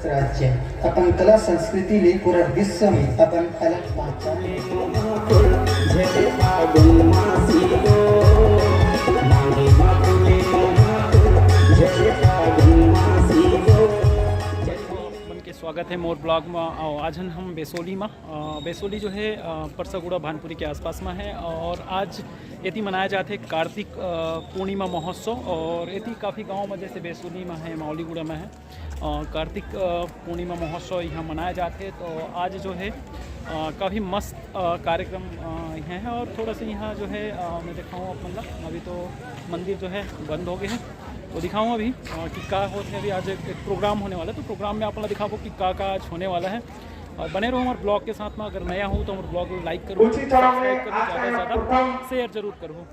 राज्य अपन कला संस्कृति ले पूरा विश्व में अपन अलग पहचान के स्वागत है मोर ब्लॉग में। आज हम बेसोली में बेसोली जो है परसगुड़ा भानपुरी के आसपास में है और आज एती मनाया जाते है कार्तिक पूर्णिमा महोत्सव और एती काफ़ी गांव में जैसे बेसोली में है मावलीगुड़ा में है कार्तिक पूर्णिमा महोत्सव यहाँ मनाया जाते हैं। तो आज जो है काफ़ी मस्त कार्यक्रम यहाँ है और थोड़ा सा यहाँ जो है मैं दिखाऊँ मतलब अभी तो मंदिर जो है बंद हो गए हैं तो दिखाऊँ अभी कि का होते हैं। अभी आज एक प्रोग्राम होने वाला है तो प्रोग्राम में आप दिखाओ कि का आज होने वाला है और बने रहो हमारे ब्लॉग के साथ में। अगर नया हो तो हमारे ब्लॉग को लाइक करो, सब्सक्राइब करो, ज़्यादा से ज़्यादा शेयर जरूर करो।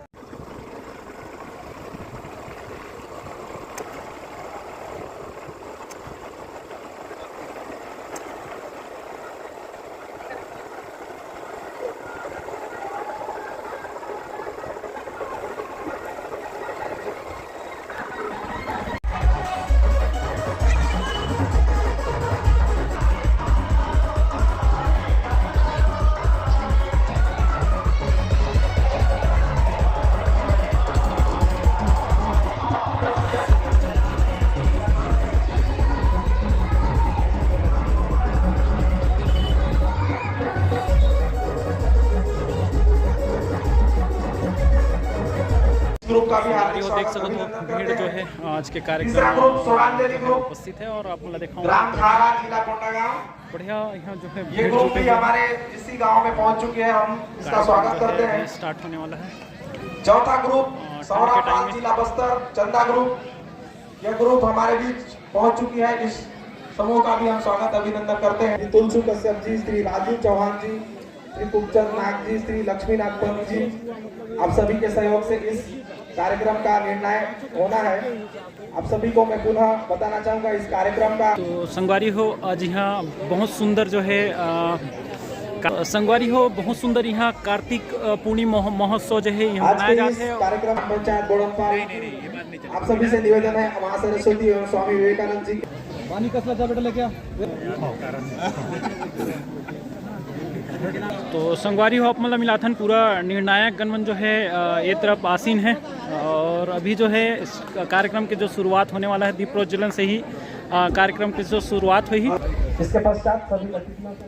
ग्रुप का भी हार्दिक देख स्वागत सको तो भीड़ जो है आज के कार्यक्रम तीसरा ग्रुप सोरांजलि ग्रुप उपस्थित है और आप दिखाऊँ ग्राम खारा जिला कोंडागांव। बढ़िया यहाँ जो है ये ग्रुप भी हमारे इसी गांव में पहुंच चुके हैं, हम इसका स्वागत करते हैं। स्टार्ट होने वाला है। चौथा ग्रुप सौरापाल जिला बस्तर चंदा ग्रुप, यह ग्रुप हमारे बीच पहुंच चुकी है। इस समूह का भी हम स्वागत अभिनंदन करते हैं। तुलसी कश्यप जी, श्री राजू चौहान जी, श्री कुपचंद नाग जी, श्री लक्ष्मी नागपंत जी, आप सभी के सहयोग से इस कार्यक्रम का निर्णय होना है। आप सभी को मैं पुनः बताना चाहूँगा इस कार्यक्रम का तो संगवारी हो आज यहाँ बहुत सुंदर जो है संगवारी हो बहुत सुंदर यहाँ कार्तिक पूर्णिमा महोत्सव जो है यहाँ मनाया जाता है। कार्यक्रम पंचायत बोड़नपाल आप सभी से निवेदन है मां सरस्वती एवं स्वामी विवेकानंद जी पानी कसला जा बेटा लेके तो संगवारी हो मतलब मिलाथन पूरा निर्णायक गणमन जो है ये तरफ आसीन है और अभी जो है इस कार्यक्रम की जो शुरुआत होने वाला है दीप प्रज्वलन से ही कार्यक्रम की जो शुरुआत हुई। इसके पश्चात सभी अतिथियों से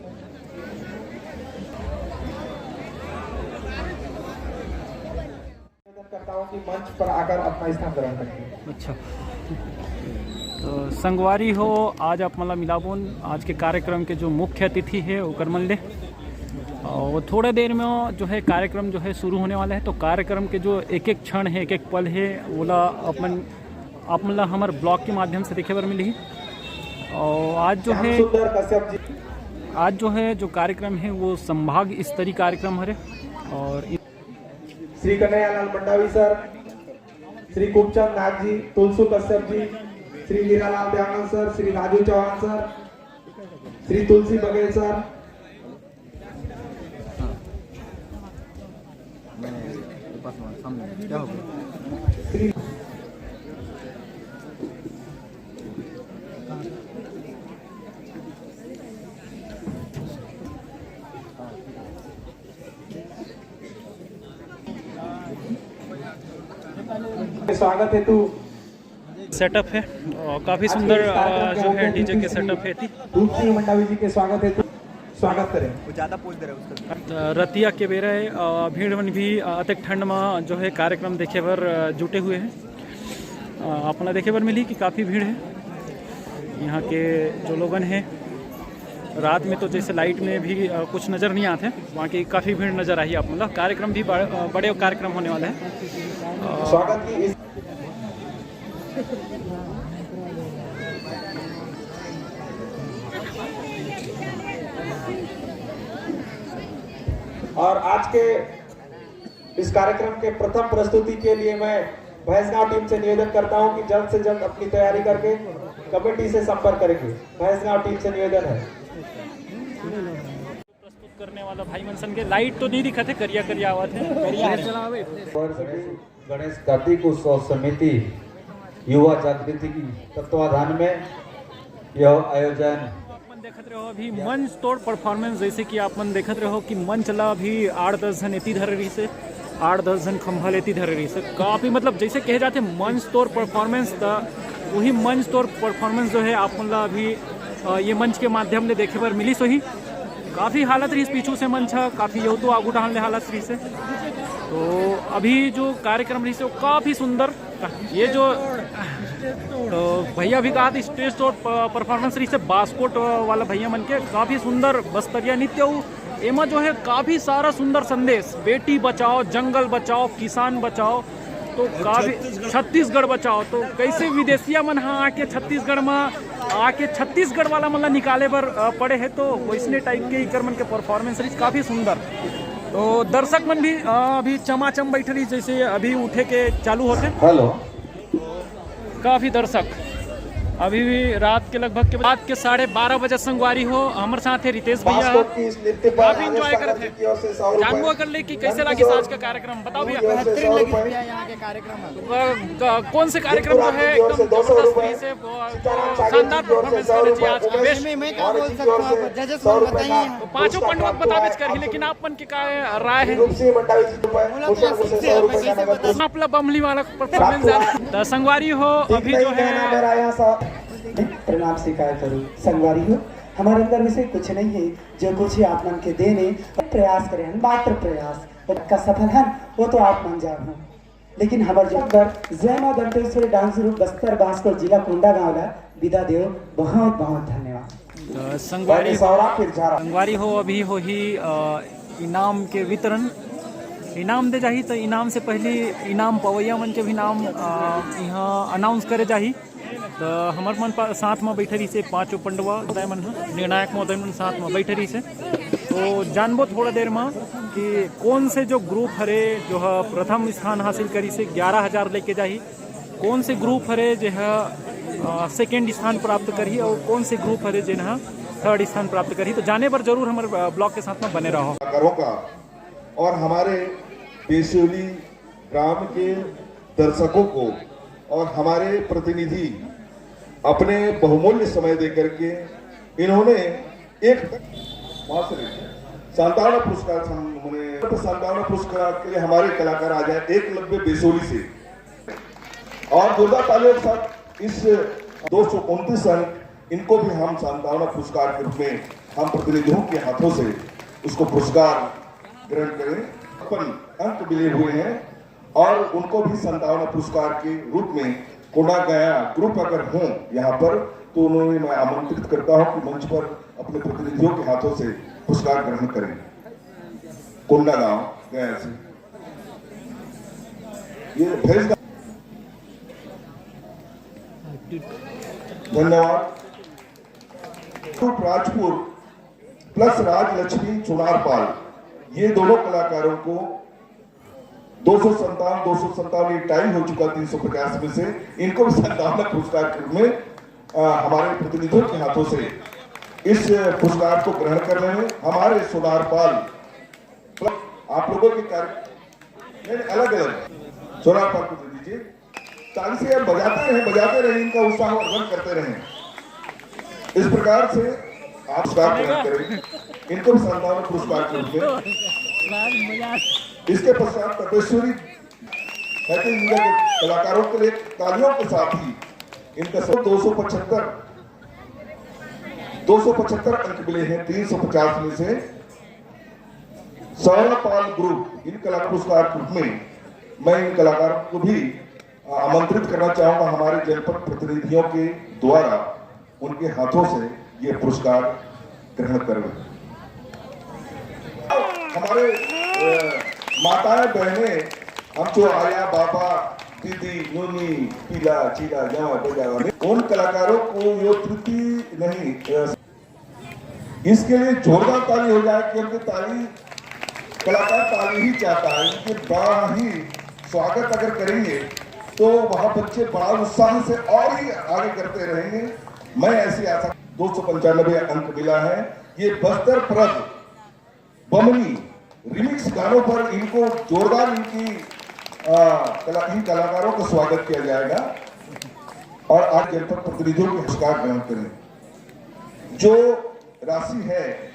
निवेदन करता हूं कि मंच पर आकर अपना स्थान ग्रहण करें। अच्छा तो संगवारी हो आज आप मतलब मिलाबोन आज के कार्यक्रम के जो मुख्य अतिथि है वो करमल्ले और थोड़ा देर में जो है कार्यक्रम जो है शुरू होने वाला है। तो कार्यक्रम के जो एक एक क्षण है एक एक पल है वो अपन आप मतलब हमारे ब्लॉग के माध्यम से देखे बार मिली। और आज जो है जो कार्यक्रम है वो संभाग स्तरीय कार्यक्रम है और श्री कन्हैयालाल मंडावी सर, श्री कुपचंद नाग जी, तुलसू कश्यप जी, श्री हीरालाल देवानंद सर, श्री राजू चौहान सर, श्री तुलसी बघेल सर, श्री स्वागत हेतु सेटअप है और काफ़ी सुंदर जो है डीजे के सेटअप है थी। तुलसी मंडावी जी के स्वागत हेतु स्वागत करें। वो ज़्यादा पोज दे रहे हैं उसका। रतिया के बेरा भीड़ में भी अतिक ठंड में जो है कार्यक्रम देखे पर जुटे हुए हैं। अपना देखे पर मिली कि काफ़ी भीड़ है यहाँ के जो लोगन हैं। रात में तो जैसे लाइट में भी कुछ नज़र नहीं आते, वहाँ की काफ़ी भीड़ नज़र आई। आप मतलब कार्यक्रम भी बड़े कार्यक्रम होने वाला है। स्वागत की और आज के इस कार्यक्रम के प्रथम प्रस्तुति के लिए मैं भैंसगांव टीम से निवेदन करता हूं कि जल्द से जल्द अपनी तैयारी करके कमेटी से संपर्क करेंगे। भैंसगांव टीम से निवेदन है। प्रस्तुत करने वाला भाई मनसन के लाइट तो नहीं दिखा थे, करिया करिया आवाज है। गणेश कार्तिक उत्सव समिति युवा जागृति की तत्वाधान में यह आयोजन अपन देखत रहो अभी मंच तोड़ परफॉर्मेंस, जैसे कि आप मन देखत रहो कि मंच ला अभी 8-10 जन एती धर रही से, 8-10 जन खंभा लेती धर रही से, काफ़ी मतलब जैसे कहे जाते मंच तोड़ परफॉर्मेंस था, वही मंच तोड़ परफॉर्मेंस जो है आप मन ला अभी ये मंच के माध्यम से देखे पर मिली सो ही काफ़ी हालत रही पीछू से मंच है, काफ़ी यो तो आगू डालने हालत रही से। तो अभी जो कार्यक्रम रही से वो काफ़ी सुंदर, ये जो तो भैया भी कहा था स्टेज तोड़ परफॉर्मेंस रही से बास्कोट वाला भैया मन के काफ़ी सुंदर बस्तरिया नृत्य एमा जो है काफ़ी सारा सुंदर संदेश, बेटी बचाओ, जंगल बचाओ, किसान बचाओ, तो काफ़ी छत्तीसगढ़ बचाओ। तो कैसे विदेशिया मन हाँ आके छत्तीसगढ़ में आके छत्तीसगढ़ वाला मतलब निकाले पर पड़े है, तो वैसने टाइप के इकर मन के परफॉर्मेंस रही काफ़ी सुंदर। तो दर्शक मन भी अभी चमाचम बैठ रही, जैसे अभी उठे के चालू होते हेलो काफ़ी दर्शक अभी भी रात के लगभग के 12:30 बजे संगवारी हो हमारे साथ है रितेश भैया, काफी इंजॉय करते हैं। जानबो कर ले कि कैसे लगी आज का कार्यक्रम, बताओ भैया। बेहतरीन लगी भैया यहाँ के कार्यक्रम। कौन से कार्यक्रम जो है एकदम जबरदस्त से शानदार परफॉर्मेंस करे जी आज का। मैं क्या बोल सकता हूँ, जजेस मन बताइए। तो पांचों पंडवक बताबेच कर ही, लेकिन आप मन की का राय है अपना बमली वाला परफॉर्मेंस संगवारी हो अभी जो है प्रणाम स्वीकार करूँ। संगवारी हो हमारे अंदर में से कुछ नहीं है, जो कुछ ही आप मन के देने प्रयास करें, मात्र प्रयास का सफल है वो तो आप मन जान हो। लेकिन हमारे जो जय मां दंतेश्वरी डांस ग्रुप बस्तर बांसकोट जिला कुंडा गाँव ला विदा देव, बहुत बहुत धन्यवाद। संगवारी हो अभी हो ही इनाम के वितरण, इनाम दे जाही तो इनाम से पहले इनाम पवैया मन के भी नाम यहाँ अनाउंस करे जाही। तो हमारे मन साथ में बैठे रही से पांचों पंडवा मन निर्णायक महोदय मन साथ में बैठे रही से। तो जानबो थोड़ा देर में कि कौन से जो ग्रुप हरे जो है प्रथम स्थान हासिल करी से 11,000 लेके जाही, कौन से ग्रुप हरे जो है सेकेंड स्थान प्राप्त करी और कौन से ग्रुप हरे जो है थर्ड स्थान प्राप्त करी। तो जाने पर जरूर हमारे ब्लॉग के साथ में बने रहो। और हमारे बेसोली ग्राम के दर्शकों को और हमारे प्रतिनिधि अपने बहुमूल्य समय देकर के इन्होंने एक सांत्वना पुरस्कार सांत्वना पुरस्कार के लिए हमारे कलाकार आ जाए एकलव्य बेसोली से, और जोरदार तालियों के साथ इस 229 अंक इनको भी हम सांत्वना पुरस्कार के रूप में हम प्रतिनिधियों के हाथों से उसको पुरस्कार ग्रहण करें। अपन अंक मिले हुए हैं और उनको भी सांत्वना पुरस्कार के रूप में कोंडा गया ग्रुप अगर हों यहाँ पर, तो उन्होंने मैं आमंत्रित करता हूँ कि मंच पर अपने प्रतिनिधियों के हाथों से पुरस्कार ग्रहण करें। कोंडा गांव गया से ये भेज धन्यवाद। राजपुर प्लस राजलक्ष्मी चुनारपाल, ये दोनों कलाकारों को 257 टाइम हो चुका 350 में से, इनको भी सांत्वना पुरस्कार के रूप में हमारे प्रतिनिधियों के हाथों से इस पुरस्कार को ग्रहण करने में हमारे सोनारपाल आप लोगों के कार्य अलग अलग सोनारपाल को दे दीजिए। ताली से हम बजाते रहे इनका उत्साह वर्धन करते रहे। इस प्रकार से आप पुरस्कार ग्रहण करेंगे, इनको भी सांत्वना पुरस्कार के रूप में। इसके पश्चात तपेश्वरी इंडिया के कलाकारों के लिए तालियों के साथ ही इनका सब 275 अंक मिले हैं 350 में से। सोनारपाल ग्रुप इन कलाकार पुरस्कार के रूप में मैं इन कलाकारों को भी आमंत्रित करना चाहूंगा हमारे जनपद प्रतिनिधियों के द्वारा उनके हाथों से ये पुरस्कार ग्रहण करें। हमारे माताएं बहनें, हम जो आया बाबा दीदी नूनी पीला चीला जावा बजावा, उन कलाकारों को ये त्रुटि नहीं, इसके लिए जोरदार ताली हो जाए, क्योंकि ताली कलाकार ताली ही चाहता है। इनके बड़ा ही स्वागत अगर करेंगे तो वहां बच्चे बड़ा उत्साह से और ही आगे करते रहेंगे। मैं ऐसी आशा 295 अंक मिला है। ये बस्तर परब बमनी रिमिक्स गानों पर इनको जोरदार इनकी इन कलाकारों का स्वागत किया जाएगा और आज जनपद प्रतिनिधियों के पुरस्कार ग्रहण करें। जो राशि है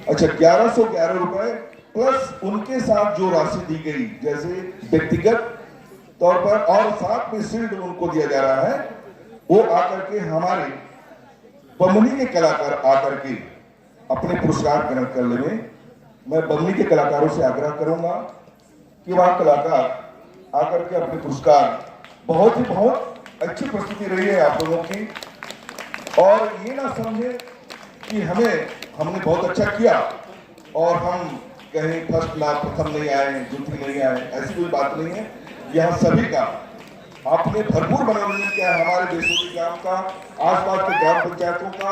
1111 रुपए प्लस उनके साथ जो राशि दी गई जैसे व्यक्तिगत तौर पर और साथ में शील्ड उनको दिया जा रहा है, वो आकर के हमारे बमनी के कलाकार आकर के अपने पुरस्कार ग्रहण कर ले। मैं बमनी के कलाकारों से आग्रह करूंगा कि वह कलाकार आकर के अपने पुरस्कार, बहुत अच्छी प्रस्तुति रही है आप लोगों की, और ये ना समझे कि हमने बहुत अच्छा किया और हम कहीं फर्स्ट क्लास प्रथम नहीं आए, द्वितीय नहीं आए, ऐसी कोई बात नहीं है। यहाँ सभी का आपने भरपूर मनोरंजन किया है। हमारे बेसोली गांव का, आसपास के ग्राम पंचायतों का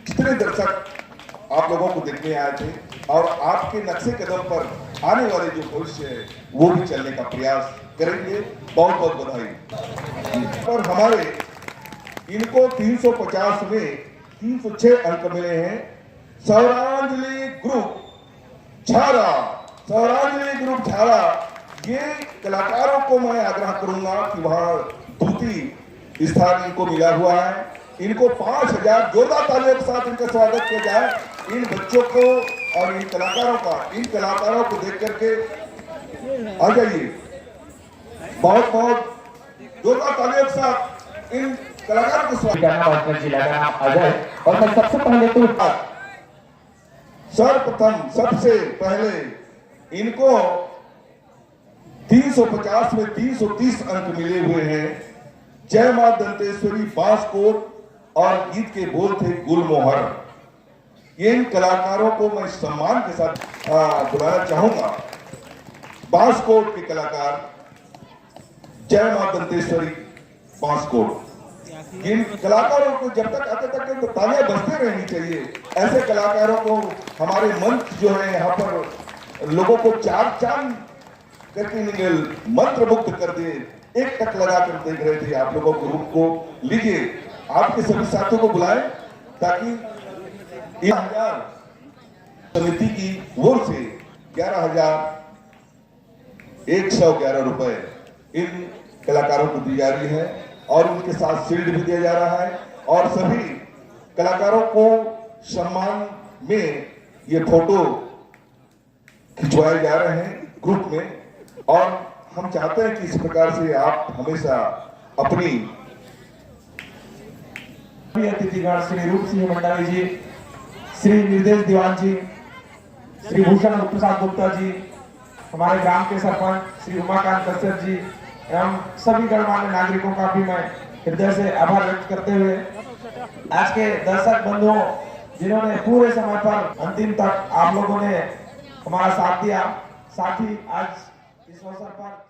कितने दर्शक आप लोगों को देखने आए थे, और आपके नक्शे कदम पर आने वाले जो भविष्य है वो भी चलने का प्रयास करेंगे। बहुत बधाई। पर हमारे इनको 350 में 306 अंक मिले हैं। सौरांजलि ग्रुप झारा, ये कलाकारों को मैं आग्रह करूंगा कि वहां द्वितीय स्थान इनको मिला हुआ है। इनको 5000 जोरदार तालियों के साथ इनका स्वागत किया जाए। इन बच्चों को और इन कलाकारों को देख करके आ जाइए। बहुत जोरदार तालियों के साथ इन कलाकारों को स्वागत करना। जिला का नाम अजय, और मैं सबसे पहले तो सर्वप्रथम सबसे पहले इनको 350 में 330 अंक मिले हुए हैं। जय मां दंतेश्वरी बांसकोट, और गीत के बोल थे गुलमोहर। इन कलाकारों को मैं सम्मान के साथ बुलाना चाहूंगा। बांसकोट के कलाकार जय मां दंतेश्वरी बांसकोट, इन कलाकारों को जब तक आते तक तो तालियां बजते रहनी चाहिए। ऐसे कलाकारों को हमारे मंच जो है यहाँ पर लोगों को चार चांद करके मंत्र मुक्त कर दे। एक टक लगा कर देख रहे थे आप लोगों के रूप को। लीजिए, आपके सभी साथियों को बुलाएं ताकि 1000 समिति की ओर से 11,111 रुपए इन कलाकारों को दी जा रही है, और उनके साथ शील्ड भी दिया जा रहा है। और सभी कलाकारों को सम्मान में ये फोटो खिंचवाए जा रहे हैं ग्रुप में, और हम चाहते हैं कि इस प्रकार से आप हमेशा अपनी अतिथिगण श्री रूप सिंह मंडावी जी, श्री निर्देश दीवान जी, श्री भूषण प्रसाद गुप्ता जी, हमारे ग्राम के सरपंच श्री उमाकांत कश्यप जी एवं सभी गणमान्य नागरिकों का भी मैं हृदय से आभार व्यक्त करते हुए आज के दर्शक बंधुओं जिन्होंने पूरे समय पर अंतिम तक आप लोगों ने हमारा साथ दिया, साथ ही आज इस अवसर पर